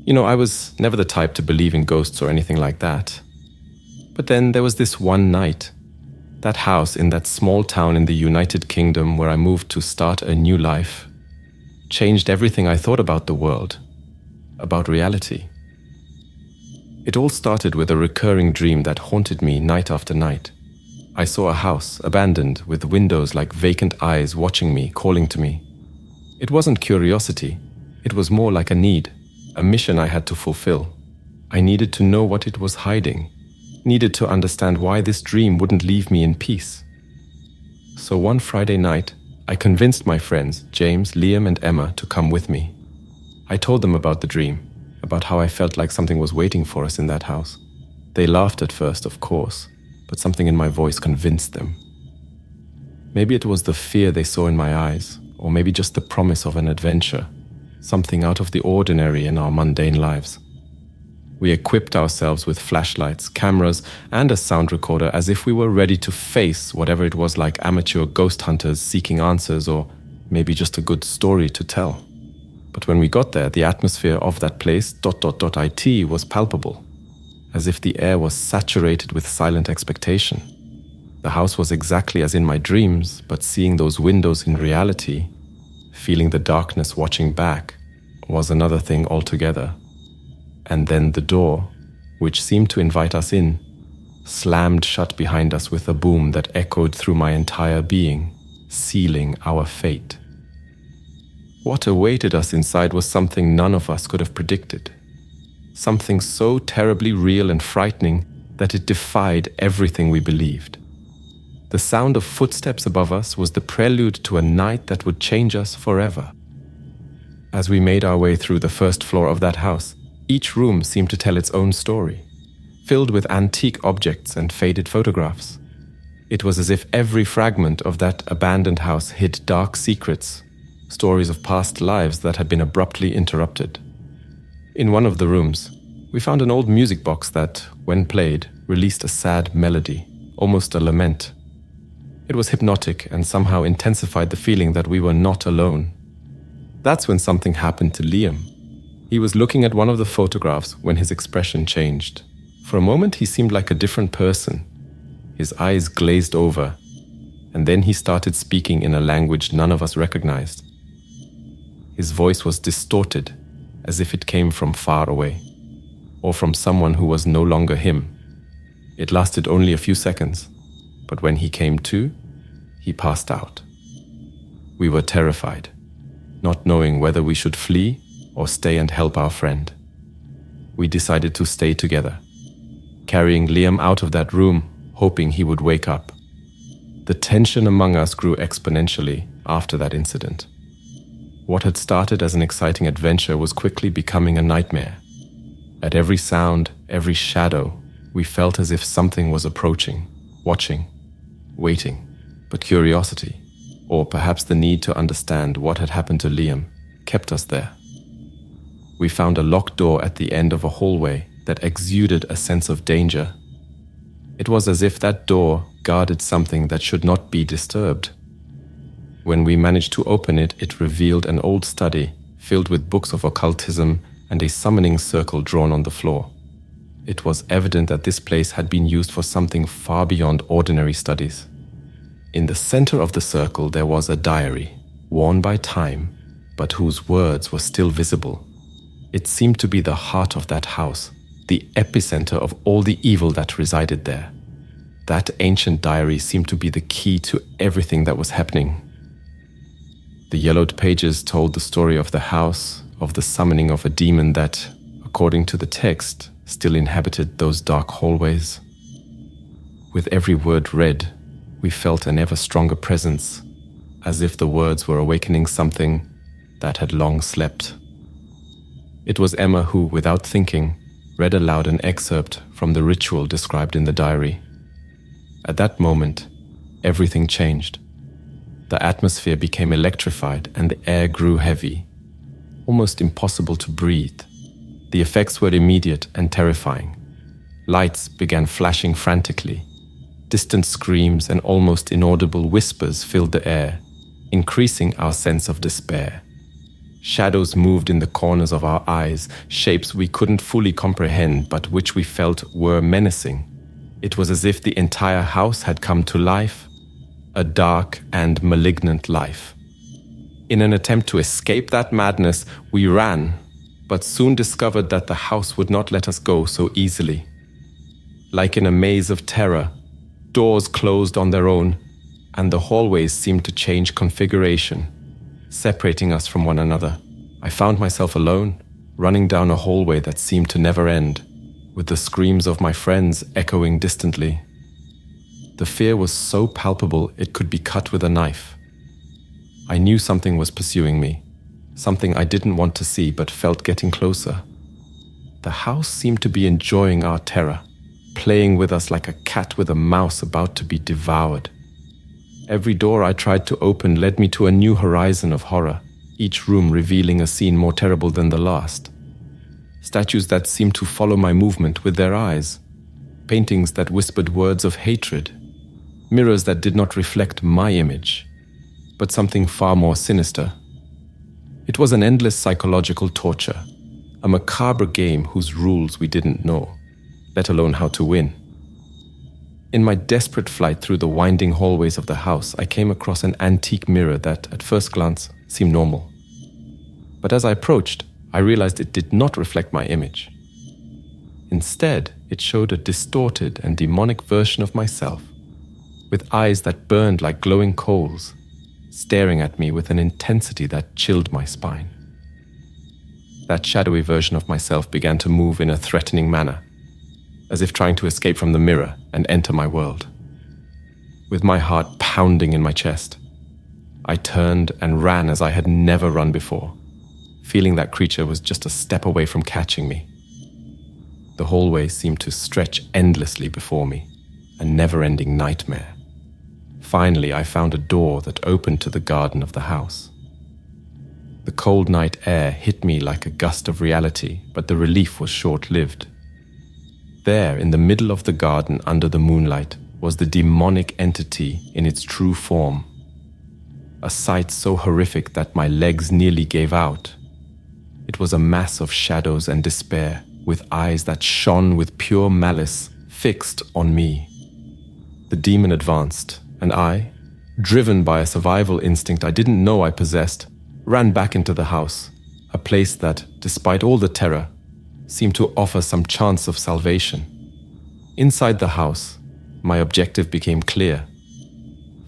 I was never the type to believe in ghosts or anything like that. But then there was this one night. That house in that small town in the United Kingdom where I moved to start a new life changed everything I thought about the world, about reality. It all started with a recurring dream that haunted me night after night. I saw a house, abandoned, with windows like vacant eyes watching me, calling to me. It wasn't curiosity. It was more like a need, a mission I had to fulfill. I needed to know what it was hiding, needed to understand why this dream wouldn't leave me in peace. So one Friday night, I convinced my friends, James, Liam, and Emma, to come with me. I told them about the dream, about how I felt like something was waiting for us in that house. They laughed at first, of course, but something in my voice convinced them. Maybe it was the fear they saw in my eyes, or maybe just the promise of an adventure, something out of the ordinary in our mundane lives. We equipped ourselves with flashlights, cameras, and a sound recorder as if we were ready to face whatever it was, like amateur ghost hunters seeking answers, or maybe just a good story to tell. But when we got there, the atmosphere of that place, .. was palpable, as if the air was saturated with silent expectation. The house was exactly as in my dreams, but seeing those windows in reality, feeling the darkness watching back, was another thing altogether. And then the door, which seemed to invite us in, slammed shut behind us with a boom that echoed through my entire being, sealing our fate. What awaited us inside was something none of us could have predicted. Something so terribly real and frightening that it defied everything we believed. The sound of footsteps above us was the prelude to a night that would change us forever. As we made our way through the first floor of that house, each room seemed to tell its own story, filled with antique objects and faded photographs. It was as if every fragment of that abandoned house hid dark secrets, stories of past lives that had been abruptly interrupted. In one of the rooms, we found an old music box that, when played, released a sad melody, almost a lament. It was hypnotic and somehow intensified the feeling that we were not alone. That's when something happened to Liam. He was looking at one of the photographs when his expression changed. For a moment, he seemed like a different person. His eyes glazed over, and then he started speaking in a language none of us recognized. His voice was distorted, as if it came from far away, or from someone who was no longer him. It lasted only a few seconds, but when he came to, he passed out. We were terrified, not knowing whether we should flee or stay and help our friend. We decided to stay together, carrying Liam out of that room, hoping he would wake up. The tension among us grew exponentially after that incident. What had started as an exciting adventure was quickly becoming a nightmare. At every sound, every shadow, we felt as if something was approaching, watching, waiting. But curiosity, or perhaps the need to understand what had happened to Liam, kept us there. We found a locked door at the end of a hallway that exuded a sense of danger. It was as if that door guarded something that should not be disturbed. When we managed to open it, it revealed an old study filled with books of occultism and a summoning circle drawn on the floor. It was evident that this place had been used for something far beyond ordinary studies. In the center of the circle there was a diary, worn by time, but whose words were still visible. It seemed to be the heart of that house, the epicenter of all the evil that resided there. That ancient diary seemed to be the key to everything that was happening. The yellowed pages told the story of the house, of the summoning of a demon that, according to the text, still inhabited those dark hallways. With every word read, we felt an ever stronger presence, as if the words were awakening something that had long slept. It was Emma who, without thinking, read aloud an excerpt from the ritual described in the diary. At that moment, everything changed. The atmosphere became electrified and the air grew heavy, almost impossible to breathe. The effects were immediate and terrifying. Lights began flashing frantically. Distant screams and almost inaudible whispers filled the air, increasing our sense of despair. Shadows moved in the corners of our eyes, shapes we couldn't fully comprehend but which we felt were menacing. It was as if the entire house had come to life, a dark and malignant life. In an attempt to escape that madness, we ran, but soon discovered that the house would not let us go so easily. Like in a maze of terror, doors closed on their own, and the hallways seemed to change configuration, separating us from one another. I found myself alone, running down a hallway that seemed to never end, with the screams of my friends echoing distantly. The fear was so palpable it could be cut with a knife. I knew something was pursuing me, something I didn't want to see but felt getting closer. The house seemed to be enjoying our terror, playing with us like a cat with a mouse about to be devoured. Every door I tried to open led me to a new horizon of horror, each room revealing a scene more terrible than the last. Statues that seemed to follow my movement with their eyes, paintings that whispered words of hatred, mirrors that did not reflect my image, but something far more sinister. It was an endless psychological torture, a macabre game whose rules we didn't know, let alone how to win. In my desperate flight through the winding hallways of the house, I came across an antique mirror that, at first glance, seemed normal. But as I approached, I realized it did not reflect my image. Instead, it showed a distorted and demonic version of myself, with eyes that burned like glowing coals, staring at me with an intensity that chilled my spine. That shadowy version of myself began to move in a threatening manner, as if trying to escape from the mirror and enter my world. With my heart pounding in my chest, I turned and ran as I had never run before, feeling that creature was just a step away from catching me. The hallway seemed to stretch endlessly before me, a never-ending nightmare. Finally, I found a door that opened to the garden of the house. The cold night air hit me like a gust of reality, but the relief was short-lived. There, in the middle of the garden under the moonlight, was the demonic entity in its true form. A sight so horrific that my legs nearly gave out. It was a mass of shadows and despair, with eyes that shone with pure malice, fixed on me. The demon advanced, and I, driven by a survival instinct I didn't know I possessed, ran back into the house, a place that, despite all the terror, seemed to offer some chance of salvation. Inside the house, my objective became clear: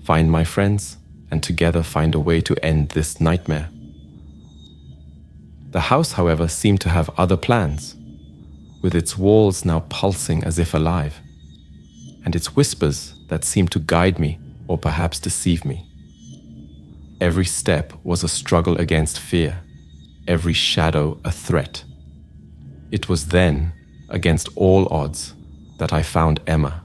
find my friends, and together find a way to end this nightmare. The house, however, seemed to have other plans, with its walls now pulsing as if alive, and its whispers that seemed to guide me or perhaps deceive me. Every step was a struggle against fear, every shadow a threat. It was then, against all odds, that I found Emma.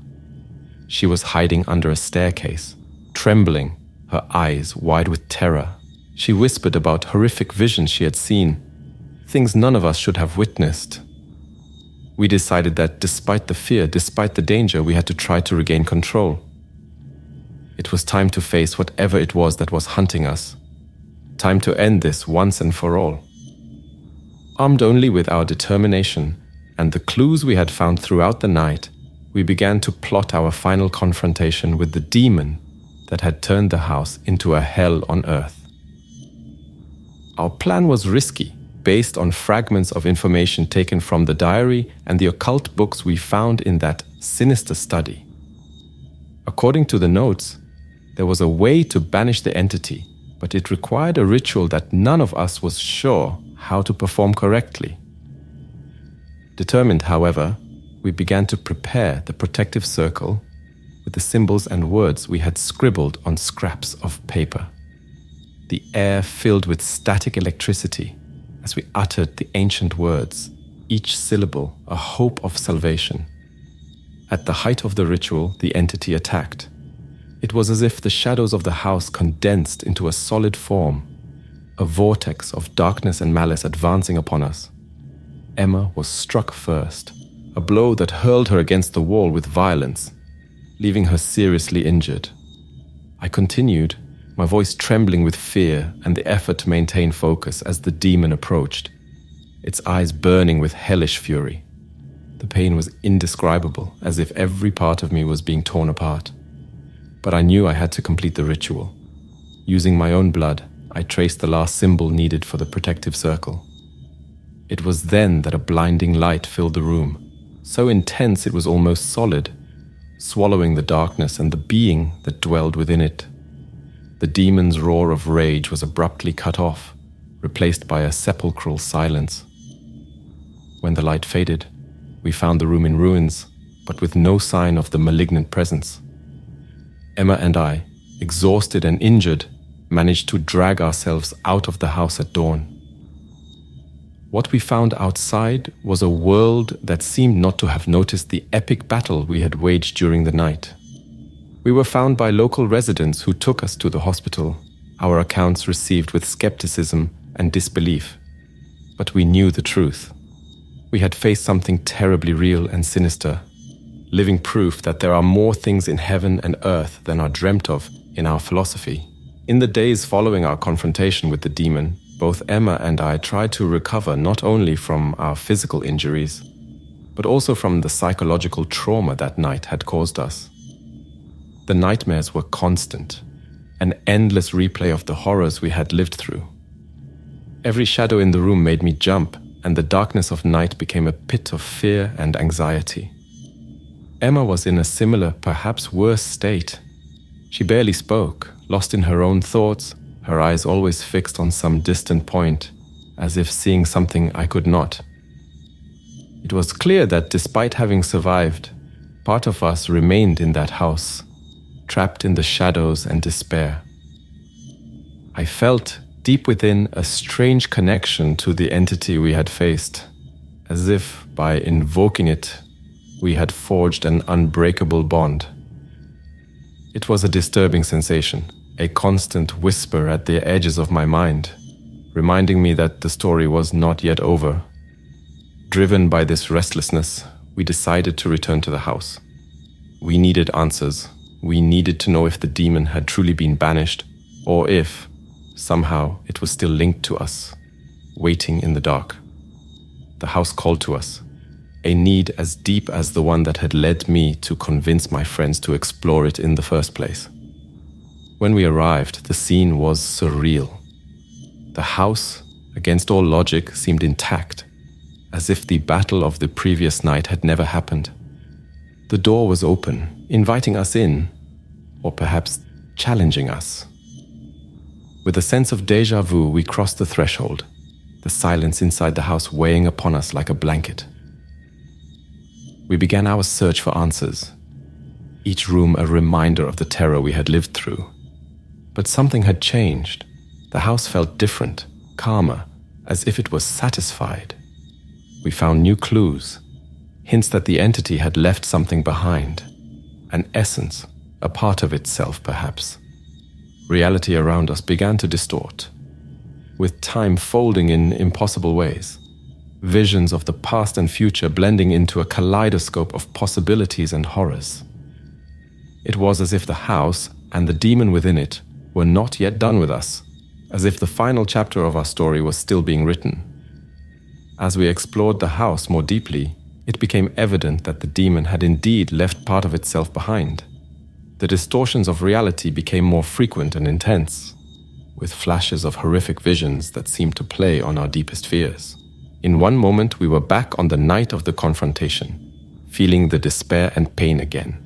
She was hiding under a staircase, trembling, her eyes wide with terror. She whispered about horrific visions she had seen, things none of us should have witnessed. We decided that despite the fear, despite the danger, we had to try to regain control. It was time to face whatever it was that was hunting us. Time to end this once and for all. Armed only with our determination and the clues we had found throughout the night, we began to plot our final confrontation with the demon that had turned the house into a hell on earth. Our plan was risky, based on fragments of information taken from the diary and the occult books we found in that sinister study. According to the notes, there was a way to banish the entity, but it required a ritual that none of us was sure how to perform correctly. Determined, however, we began to prepare the protective circle with the symbols and words we had scribbled on scraps of paper. The air filled with static electricity as we uttered the ancient words, each syllable a hope of salvation. At the height of the ritual, the entity attacked. It was as if the shadows of the house condensed into a solid form, a vortex of darkness and malice advancing upon us. Emma was struck first, a blow that hurled her against the wall with violence, leaving her seriously injured. I continued, my voice trembling with fear and the effort to maintain focus as the demon approached, its eyes burning with hellish fury. The pain was indescribable, as if every part of me was being torn apart. But I knew I had to complete the ritual. Using my own blood, I traced the last symbol needed for the protective circle. It was then that a blinding light filled the room, so intense it was almost solid, swallowing the darkness and the being that dwelled within it. The demon's roar of rage was abruptly cut off, replaced by a sepulchral silence. When the light faded, we found the room in ruins, but with no sign of the malignant presence. Emma and I, exhausted and injured, managed to drag ourselves out of the house at dawn. What we found outside was a world that seemed not to have noticed the epic battle we had waged during the night. We were found by local residents who took us to the hospital, our accounts received with skepticism and disbelief. But we knew the truth. We had faced something terribly real and sinister, living proof that there are more things in heaven and earth than are dreamt of in our philosophy. In the days following our confrontation with the demon, both Emma and I tried to recover not only from our physical injuries, but also from the psychological trauma that night had caused us. The nightmares were constant, an endless replay of the horrors we had lived through. Every shadow in the room made me jump, and the darkness of night became a pit of fear and anxiety. Emma was in a similar, perhaps worse state. She barely spoke, lost in her own thoughts, her eyes always fixed on some distant point, as if seeing something I could not. It was clear that despite having survived, part of us remained in that house, trapped in the shadows and despair. I felt deep within a strange connection to the entity we had faced, as if by invoking it, we had forged an unbreakable bond. It was a disturbing sensation, a constant whisper at the edges of my mind, reminding me that the story was not yet over. Driven by this restlessness, we decided to return to the house. We needed answers. We needed to know if the demon had truly been banished, or if, somehow, it was still linked to us, waiting in the dark. The house called to us, a need as deep as the one that had led me to convince my friends to explore it in the first place. When we arrived, the scene was surreal. The house, against all logic, seemed intact, as if the battle of the previous night had never happened. The door was open, inviting us in, or perhaps challenging us. With a sense of déjà vu, we crossed the threshold, the silence inside the house weighing upon us like a blanket. We began our search for answers, each room a reminder of the terror we had lived through. But something had changed. The house felt different, calmer, as if it was satisfied. We found new clues, hints that the entity had left something behind, an essence, a part of itself perhaps. Reality around us began to distort, with time folding in impossible ways, visions of the past and future blending into a kaleidoscope of possibilities and horrors. It was as if the house and the demon within it were not yet done with us, as if the final chapter of our story was still being written. As we explored the house more deeply, it became evident that the demon had indeed left part of itself behind. The distortions of reality became more frequent and intense, with flashes of horrific visions that seemed to play on our deepest fears. In one moment, we were back on the night of the confrontation, feeling the despair and pain again.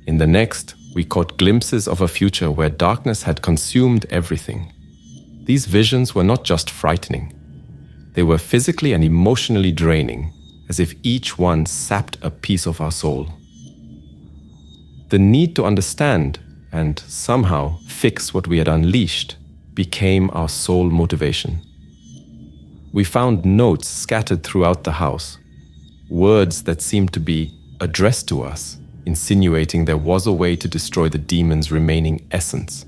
In the next, we caught glimpses of a future where darkness had consumed everything. These visions were not just frightening. They were physically and emotionally draining, as if each one sapped a piece of our soul. The need to understand and somehow fix what we had unleashed became our sole motivation. We found notes scattered throughout the house, words that seemed to be addressed to us, insinuating there was a way to destroy the demon's remaining essence.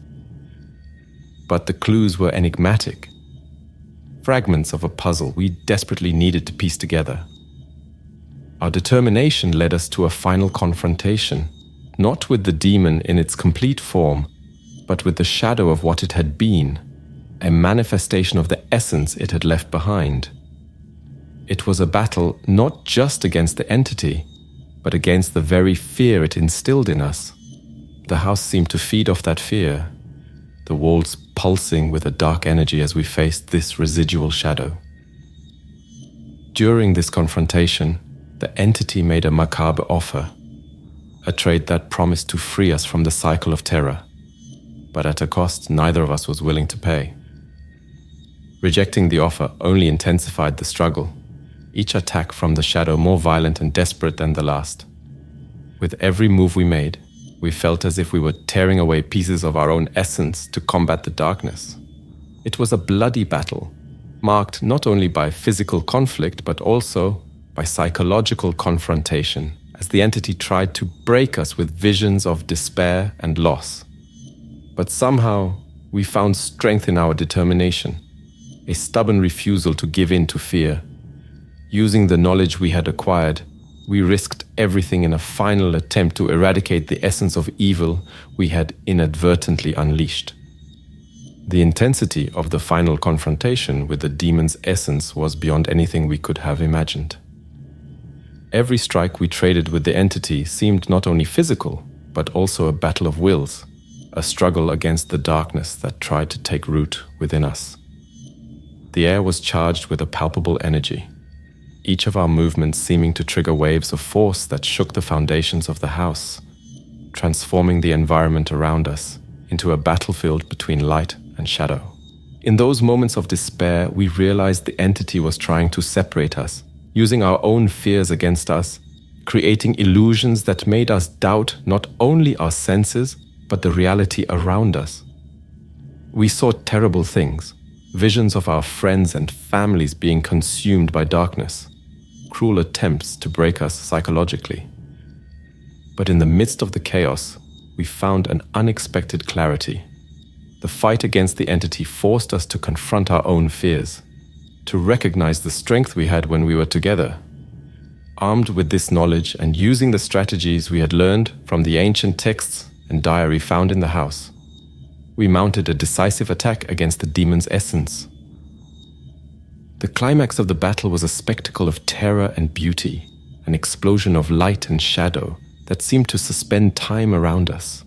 But the clues were enigmatic, fragments of a puzzle we desperately needed to piece together. Our determination led us to a final confrontation, not with the demon in its complete form, but with the shadow of what it had been, a manifestation of the essence it had left behind. It was a battle not just against the entity, but against the very fear it instilled in us. The house seemed to feed off that fear, the walls pulsing with a dark energy as we faced this residual shadow. During this confrontation, the entity made a macabre offer, a trade that promised to free us from the cycle of terror, but at a cost neither of us was willing to pay. Rejecting the offer only intensified the struggle, each attack from the shadow more violent and desperate than the last. With every move we made, we felt as if we were tearing away pieces of our own essence to combat the darkness. It was a bloody battle, marked not only by physical conflict but also by psychological confrontation, as the entity tried to break us with visions of despair and loss. But somehow, we found strength in our determination, a stubborn refusal to give in to fear. Using the knowledge we had acquired, we risked everything in a final attempt to eradicate the essence of evil we had inadvertently unleashed. The intensity of the final confrontation with the demon's essence was beyond anything we could have imagined. Every strike we traded with the entity seemed not only physical, but also a battle of wills, a struggle against the darkness that tried to take root within us. The air was charged with a palpable energy, each of our movements seeming to trigger waves of force that shook the foundations of the house, transforming the environment around us into a battlefield between light and shadow. In those moments of despair, we realized the entity was trying to separate us, using our own fears against us, creating illusions that made us doubt not only our senses, but the reality around us. We saw terrible things, visions of our friends and families being consumed by darkness, cruel attempts to break us psychologically. But in the midst of the chaos, we found an unexpected clarity. The fight against the entity forced us to confront our own fears, to recognize the strength we had when we were together. Armed with this knowledge and using the strategies we had learned from the ancient texts and diary found in the house, we mounted a decisive attack against the demon's essence. The climax of the battle was a spectacle of terror and beauty, an explosion of light and shadow that seemed to suspend time around us.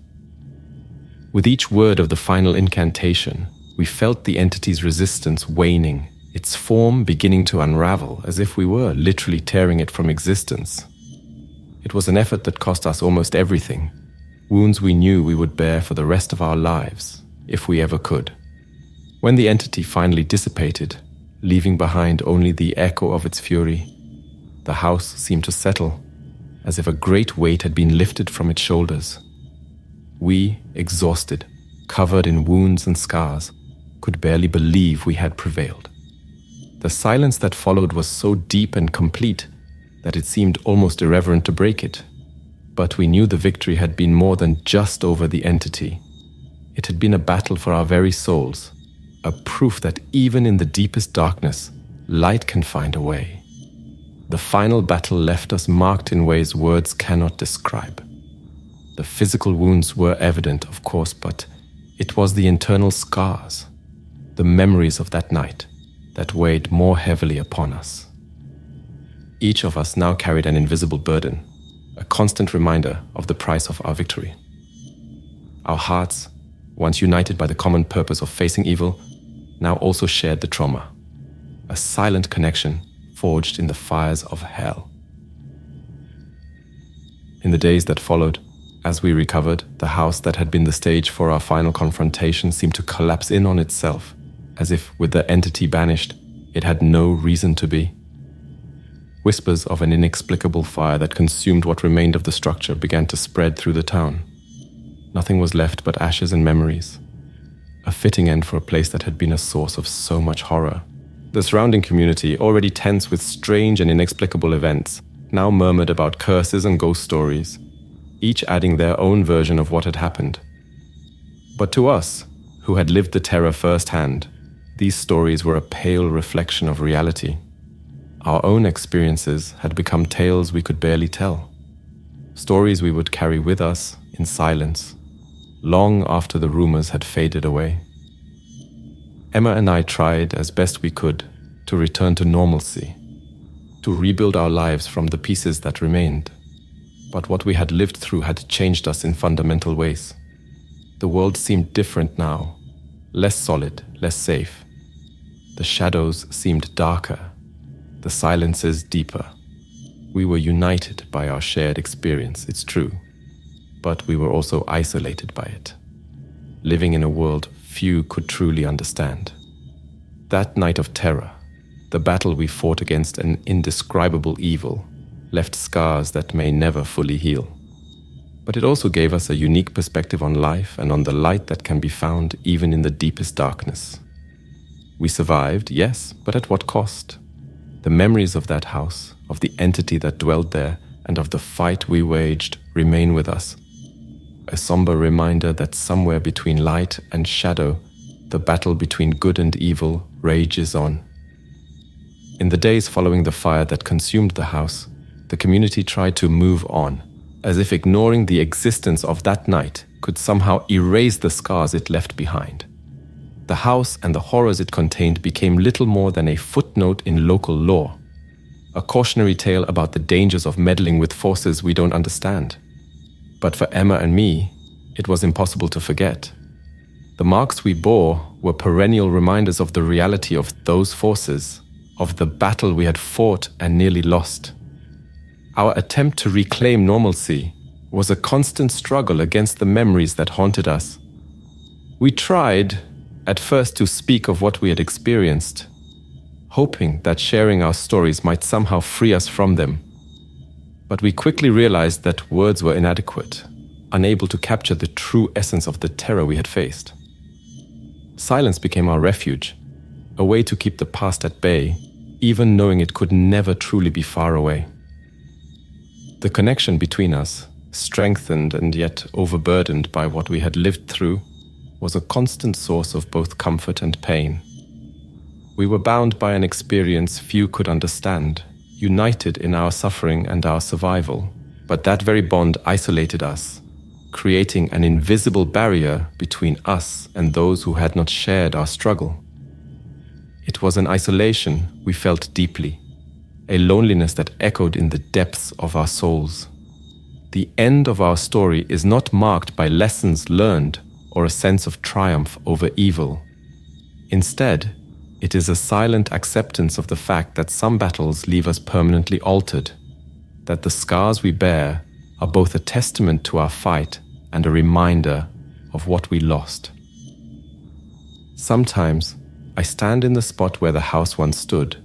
With each word of the final incantation, we felt the entity's resistance waning, its form beginning to unravel as if we were literally tearing it from existence. It was an effort that cost us almost everything, wounds we knew we would bear for the rest of our lives, if we ever could. When the entity finally dissipated, leaving behind only the echo of its fury, the house seemed to settle, as if a great weight had been lifted from its shoulders. We, exhausted, covered in wounds and scars, could barely believe we had prevailed. The silence that followed was so deep and complete that it seemed almost irreverent to break it. But we knew the victory had been more than just over the entity. It had been a battle for our very souls, a proof that even in the deepest darkness, light can find a way. The final battle left us marked in ways words cannot describe. The physical wounds were evident, of course, but it was the internal scars, the memories of that night, that weighed more heavily upon us. Each of us now carried an invisible burden, a constant reminder of the price of our victory. Our hearts, once united by the common purpose of facing evil, now also shared the trauma, a silent connection forged in the fires of hell. In the days that followed, as we recovered, the house that had been the stage for our final confrontation seemed to collapse in on itself, as if with the entity banished, it had no reason to be. Whispers of an inexplicable fire that consumed what remained of the structure began to spread through the town. Nothing was left but ashes and memories. A fitting end for a place that had been a source of so much horror. The surrounding community, already tense with strange and inexplicable events, now murmured about curses and ghost stories, each adding their own version of what had happened. But to us, who had lived the terror firsthand, these stories were a pale reflection of reality. Our own experiences had become tales we could barely tell, stories we would carry with us in silence, long after the rumors had faded away. Emma and I tried as best we could to return to normalcy, to rebuild our lives from the pieces that remained. But what we had lived through had changed us in fundamental ways. The world seemed different now, less solid, less safe. The shadows seemed darker, the silences deeper. We were united by our shared experience, it's true, but we were also isolated by it, living in a world few could truly understand. That night of terror, the battle we fought against an indescribable evil, left scars that may never fully heal. But it also gave us a unique perspective on life and on the light that can be found even in the deepest darkness. We survived, yes, but at what cost? The memories of that house, of the entity that dwelled there, and of the fight we waged remain with us. A somber reminder that somewhere between light and shadow, the battle between good and evil rages on. In the days following the fire that consumed the house, the community tried to move on, as if ignoring the existence of that night could somehow erase the scars it left behind. The house and the horrors it contained became little more than a footnote in local law, a cautionary tale about the dangers of meddling with forces we don't understand. But for Emma and me, it was impossible to forget. The marks we bore were perennial reminders of the reality of those forces, of the battle we had fought and nearly lost. Our attempt to reclaim normalcy was a constant struggle against the memories that haunted us. We tried, at first, to speak of what we had experienced, hoping that sharing our stories might somehow free us from them. But we quickly realized that words were inadequate, unable to capture the true essence of the terror we had faced. Silence became our refuge, a way to keep the past at bay, even knowing it could never truly be far away. The connection between us, strengthened and yet overburdened by what we had lived through, was a constant source of both comfort and pain. We were bound by an experience few could understand, united in our suffering and our survival, but that very bond isolated us, creating an invisible barrier between us and those who had not shared our struggle. It was an isolation we felt deeply, a loneliness that echoed in the depths of our souls. The end of our story is not marked by lessons learned or a sense of triumph over evil. Instead, it is a silent acceptance of the fact that some battles leave us permanently altered, that the scars we bear are both a testament to our fight and a reminder of what we lost. Sometimes, I stand in the spot where the house once stood,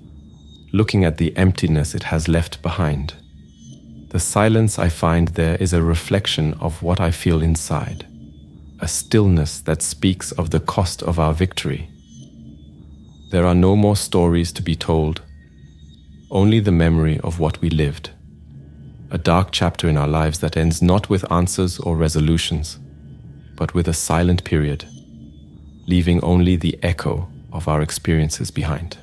looking at the emptiness it has left behind. The silence I find there is a reflection of what I feel inside, a stillness that speaks of the cost of our victory. There are no more stories to be told, only the memory of what we lived. A dark chapter in our lives that ends not with answers or resolutions, but with a silent period, leaving only the echo of our experiences behind.